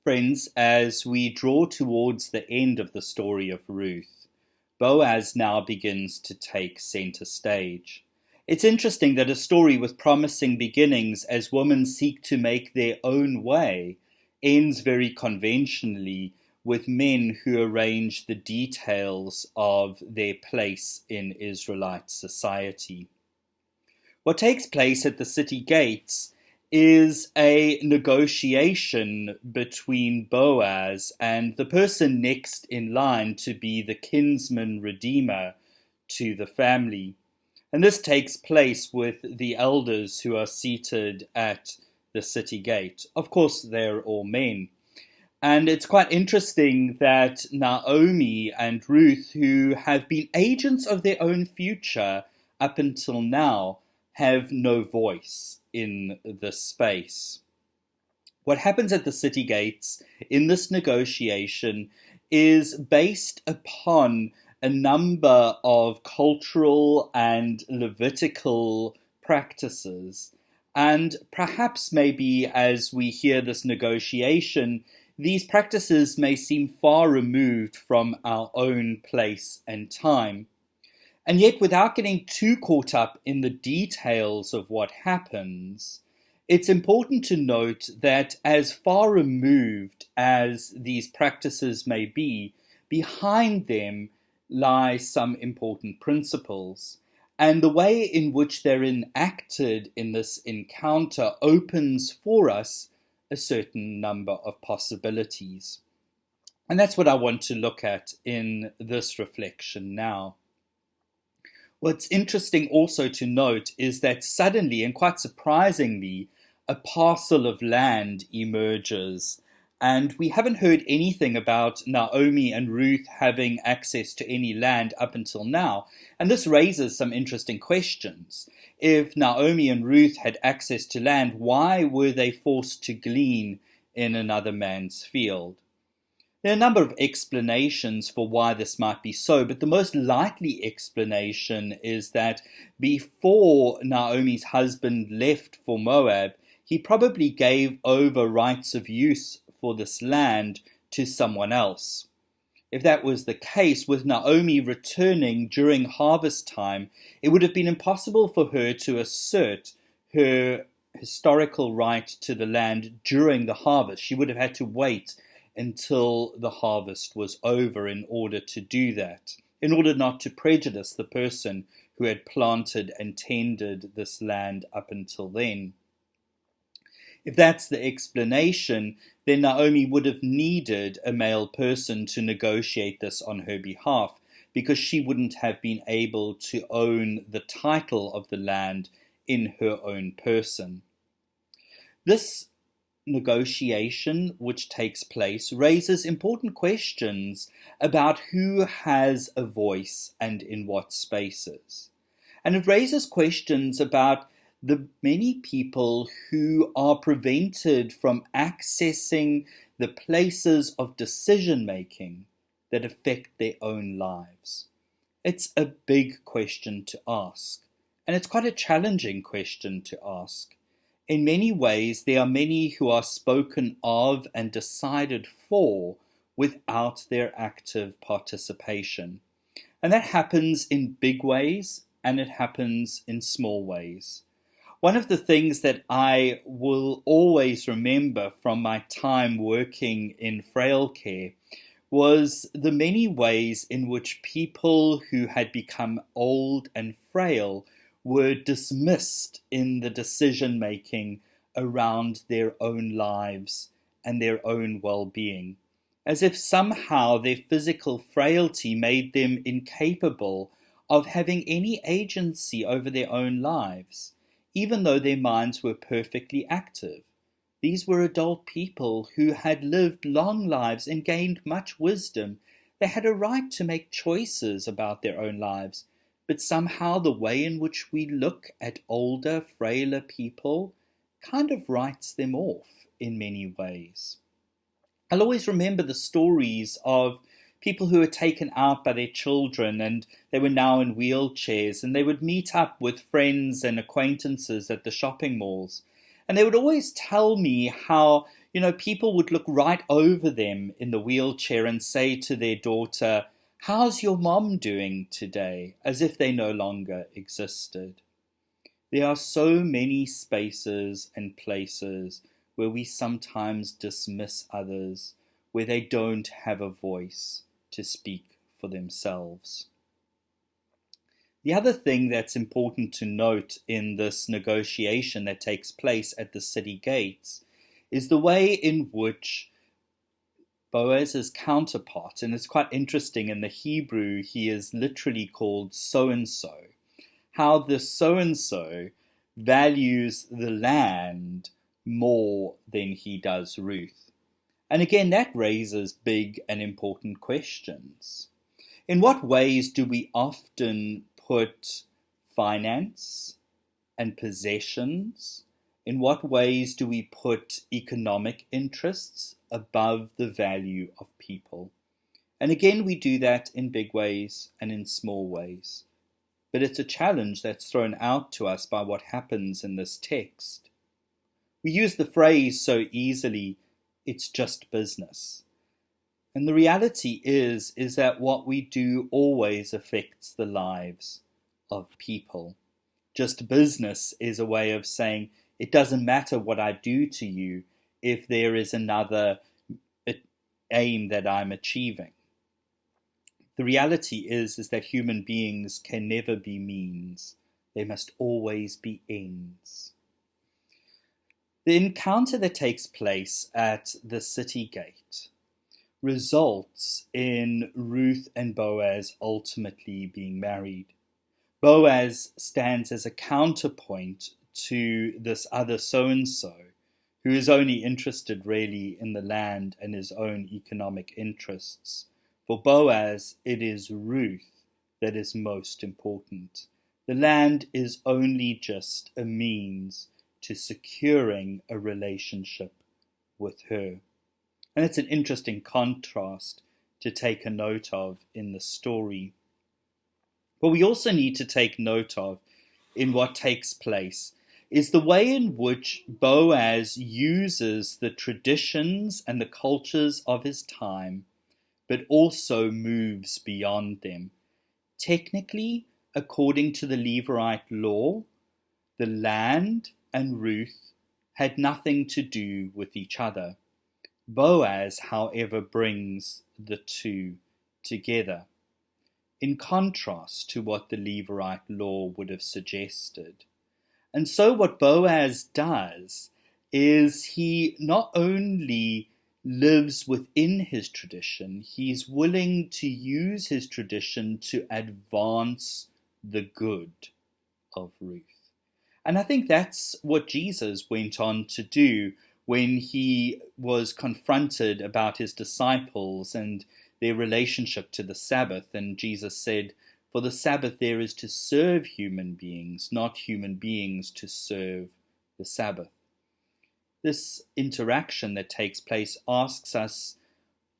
Friends, as we draw towards the end of the story of Ruth, Boaz now begins to take center stage. It's interesting that a story with promising beginnings as women seek to make their own way ends very conventionally with men who arrange the details of their place in Israelite society. What takes place at the city gates is a negotiation between Boaz and the person next in line to be the kinsman redeemer to the family. And this takes place with the elders who are seated at the city gate. Of course, they're all men. And it's quite interesting that Naomi and Ruth, who have been agents of their own future up until now, have no voice in this space. What happens at the city gates in this negotiation is based upon a number of cultural and Levitical practices. And perhaps maybe as we hear this negotiation, these practices may seem far removed from our own place and time. And yet, without getting too caught up in the details of what happens, it's important to note that as far removed as these practices may be, behind them lie some important principles. And the way in which they're enacted in this encounter opens for us a certain number of possibilities. And that's what I want to look at in this reflection now. What's interesting also to note is that suddenly and quite surprisingly, a parcel of land emerges. And we haven't heard anything about Naomi and Ruth having access to any land up until now. And this raises some interesting questions. If Naomi and Ruth had access to land, why were they forced to glean in another man's field? There are a number of explanations for why this might be so, but the most likely explanation is that before Naomi's husband left for Moab, he probably gave over rights of use for this land to someone else. If that was the case, with Naomi returning during harvest time, it would have been impossible for her to assert her historical right to the land during the harvest. She would have had to wait until the harvest was over in order to do that, in order not to prejudice the person who had planted and tended this land up until then. If that's the explanation, then Naomi would have needed a male person to negotiate this on her behalf, because she wouldn't have been able to own the title of the land in her own person. This negotiation which takes place raises important questions about who has a voice and in what spaces. And it raises questions about the many people who are prevented from accessing the places of decision making that affect their own lives. It's a big question to ask, and it's quite a challenging question to ask. In many ways, there are many who are spoken of and decided for without their active participation. And that happens in big ways, and it happens in small ways. One of the things that I will always remember from my time working in frail care was the many ways in which people who had become old and frail were dismissed in the decision-making around their own lives and their own well-being, as if somehow their physical frailty made them incapable of having any agency over their own lives, even though their minds were perfectly active. These were adult people who had lived long lives and gained much wisdom. They had a right to make choices about their own lives, but somehow the way in which we look at older, frailer people kind of writes them off in many ways. I'll always remember the stories of people who were taken out by their children and they were now in wheelchairs, and they would meet up with friends and acquaintances at the shopping malls. And they would always tell me how, People would look right over them in the wheelchair and say to their daughter, "How's your mom doing today?" as if they no longer existed. There are so many spaces and places where we sometimes dismiss others, where they don't have a voice to speak for themselves. The other thing that's important to note in this negotiation that takes place at the city gates is the way in which Boaz's counterpart, and it's quite interesting, in the Hebrew he is literally called so-and-so, how this so-and-so values the land more than he does Ruth. And again, that raises big and important questions. In what ways do we often put finance and possessions? In what ways do we put economic interests above the value of people? And again, we do that in big ways and in small ways. But it's a challenge that's thrown out to us by what happens in this text. We use the phrase so easily, "It's just business." And the reality is that what we do always affects the lives of people. Just business is a way of saying, it doesn't matter what I do to you if there is another aim that I'm achieving. The reality is that human beings can never be means. They must always be ends. The encounter that takes place at the city gate results in Ruth and Boaz ultimately being married. Boaz stands as a counterpoint to this other so-and-so, who is only interested really in the land and his own economic interests. For Boaz, it is Ruth that is most important. The land is only just a means to securing a relationship with her. And it's an interesting contrast to take a note of in the story. But we also need to take note of in what takes place is the way in which Boaz uses the traditions and the cultures of his time, but also moves beyond them. Technically, according to the Levirate law, the land and Ruth had nothing to do with each other. Boaz, however, brings the two together, in contrast to what the Levirate law would have suggested. And so what Boaz does is he not only lives within his tradition, he's willing to use his tradition to advance the good of Ruth. And I think that's what Jesus went on to do when he was confronted about his disciples and their relationship to the Sabbath. And Jesus said, "For the Sabbath there is to serve human beings, not human beings to serve the Sabbath." This interaction that takes place asks us,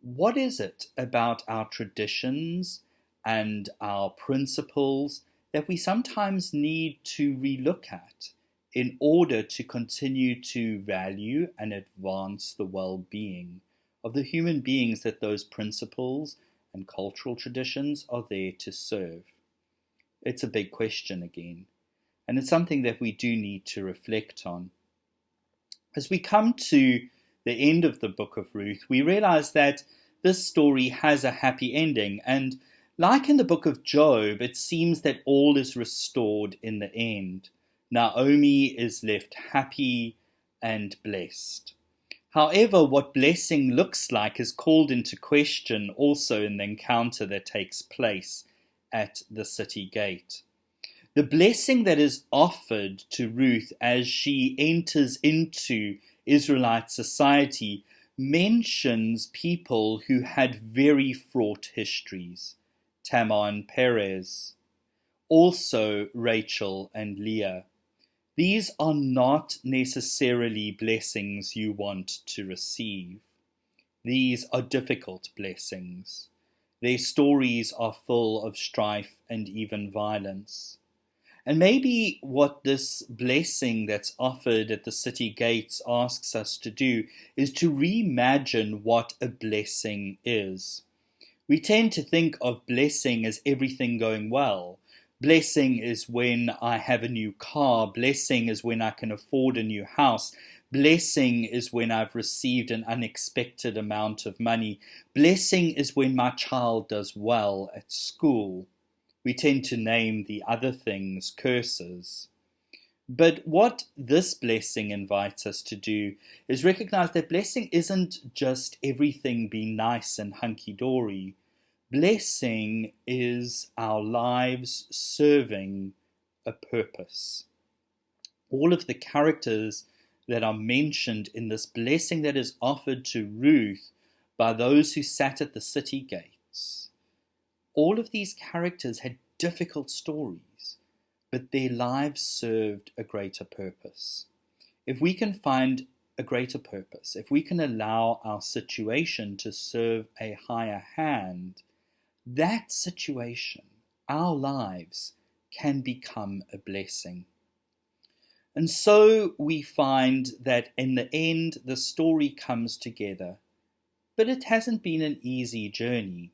what is it about our traditions and our principles that we sometimes need to relook at in order to continue to value and advance the well-being of the human beings that those principles and cultural traditions are there to serve? It's a big question again, and it's something that we do need to reflect on. As we come to the end of the book of Ruth, we realize that this story has a happy ending, and like in the book of Job, it seems that all is restored in the end. Naomi is left happy and blessed. However, what blessing looks like is called into question also in the encounter that takes place at the city gate. The blessing that is offered to Ruth as she enters into Israelite society mentions people who had very fraught histories. Tamar and Perez, also Rachel and Leah. These are not necessarily blessings you want to receive. These are difficult blessings. Their stories are full of strife and even violence. And maybe what this blessing that's offered at the city gates asks us to do is to reimagine what a blessing is. We tend to think of blessing as everything going well. Blessing is when I have a new car. Blessing is when I can afford a new house. Blessing is when I've received an unexpected amount of money. Blessing is when my child does well at school. We tend to name the other things curses. But what this blessing invites us to do is recognize that blessing isn't just everything being nice and hunky-dory. Blessing is our lives serving a purpose. All of the characters that are mentioned in this blessing that is offered to Ruth by those who sat at the city gates, all of these characters had difficult stories, but their lives served a greater purpose. If we can find a greater purpose, if we can allow our situation to serve a higher hand, that situation, our lives, can become a blessing. And so we find that in the end, the story comes together, but it hasn't been an easy journey.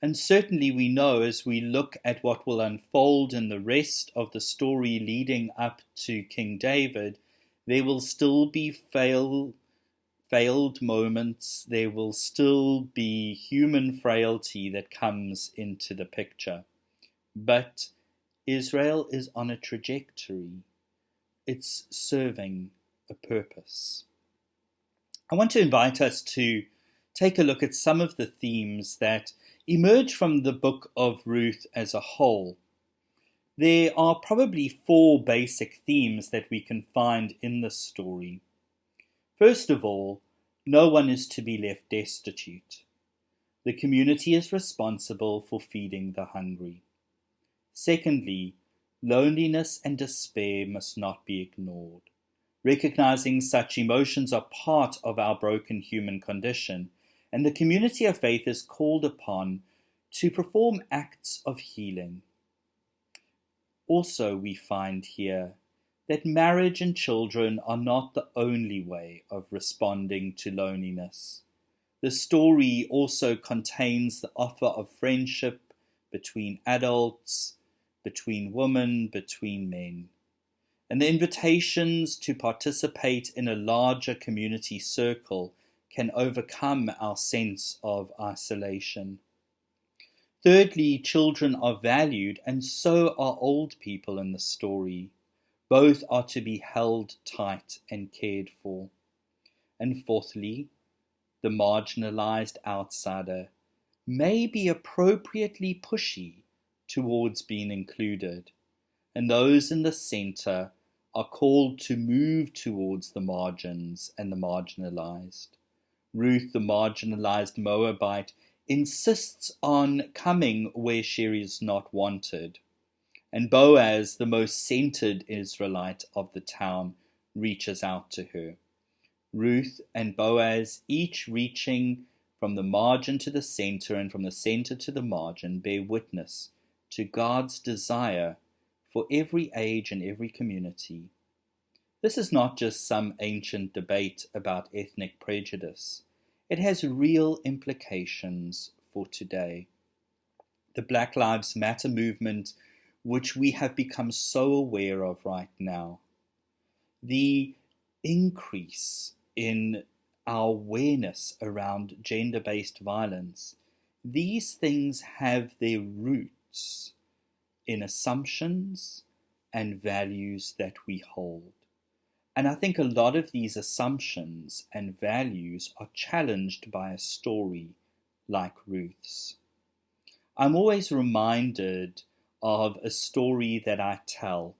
And certainly we know as we look at what will unfold in the rest of the story leading up to King David, there will still be failed moments, there will still be human frailty that comes into the picture. But Israel is on a trajectory. It's serving a purpose. I want to invite us to take a look at some of the themes that emerge from the book of Ruth as a whole. There are probably 4 basic themes that we can find in this story. First of all, no one is to be left destitute. The community is responsible for feeding the hungry. Secondly, loneliness and despair must not be ignored. Recognizing such emotions are part of our broken human condition, and the community of faith is called upon to perform acts of healing. Also, we find here that marriage and children are not the only way of responding to loneliness. The story also contains the offer of friendship between adults, between women, between men, and the invitations to participate in a larger community circle can overcome our sense of isolation. Thirdly, children are valued, and so are old people in the story. Both are to be held tight and cared for. And fourthly, the marginalized outsider may be appropriately pushy towards being included, and those in the center are called to move towards the margins and the marginalized. Ruth, the marginalized Moabite, insists on coming where she is not wanted, and Boaz, the most centered Israelite of the town, reaches out to her. Ruth and Boaz, each reaching from the margin to the center and from the center to the margin, bear witness to God's desire for every age and every community. This is not just some ancient debate about ethnic prejudice. It has real implications for today. The Black Lives Matter movement, which we have become so aware of right now, the increase in our awareness around gender-based violence, these things have their roots in assumptions and values that we hold. And I think a lot of these assumptions and values are challenged by a story like Ruth's. I'm always reminded of a story that I tell,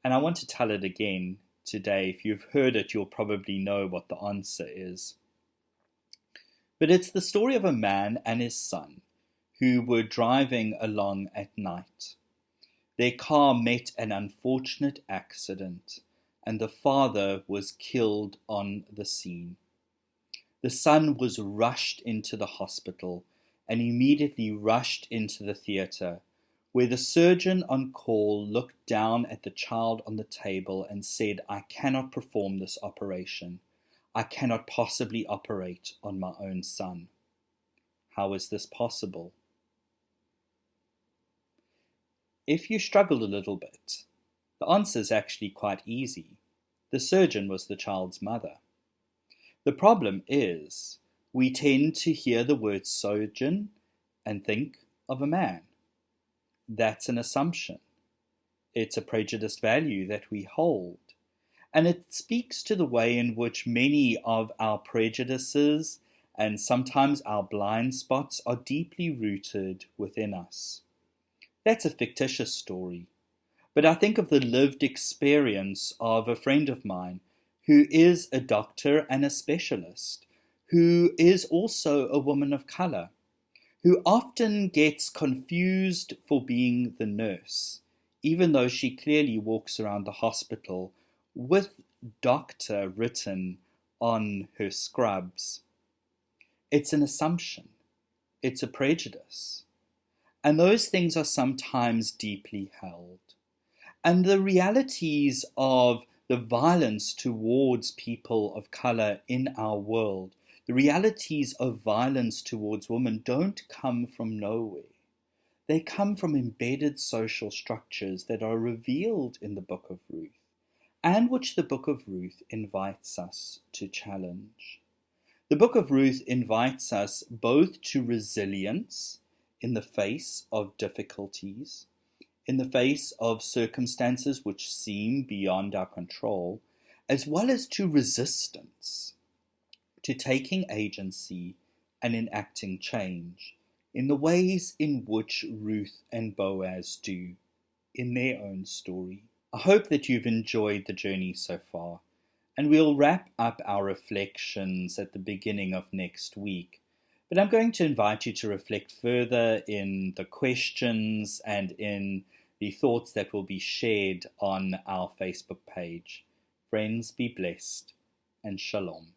and I want to tell it again today. If you've heard it, you'll probably know what the answer is. But it's the story of a man and his son who were driving along at night. Their car met an unfortunate accident, and the father was killed on the scene. The son was rushed into the hospital and immediately rushed into the theater, where the surgeon on call looked down at the child on the table and said, "I cannot perform this operation. I cannot possibly operate on my own son." How is this possible? If you struggled a little bit, the answer is actually quite easy. The surgeon was the child's mother. The problem is, we tend to hear the word surgeon and think of a man. That's an assumption. It's a prejudiced value that we hold. And it speaks to the way in which many of our prejudices and sometimes our blind spots are deeply rooted within us. That's a fictitious story, but I think of the lived experience of a friend of mine who is a doctor and a specialist, who is also a woman of color, who often gets confused for being the nurse, even though she clearly walks around the hospital with doctor written on her scrubs. It's an assumption. It's a prejudice. And those things are sometimes deeply held. And the realities of the violence towards people of color in our world, the realities of violence towards women don't come from nowhere. They come from embedded social structures that are revealed in the book of Ruth, and which the book of Ruth invites us to challenge. The book of Ruth invites us both to resilience in the face of difficulties, in the face of circumstances which seem beyond our control, as well as to resistance, to taking agency and enacting change in the ways in which Ruth and Boaz do in their own story. I hope that you've enjoyed the journey so far, and we'll wrap up our reflections at the beginning of next week. But I'm going to invite you to reflect further in the questions and in the thoughts that will be shared on our Facebook page. Friends, be blessed, and shalom.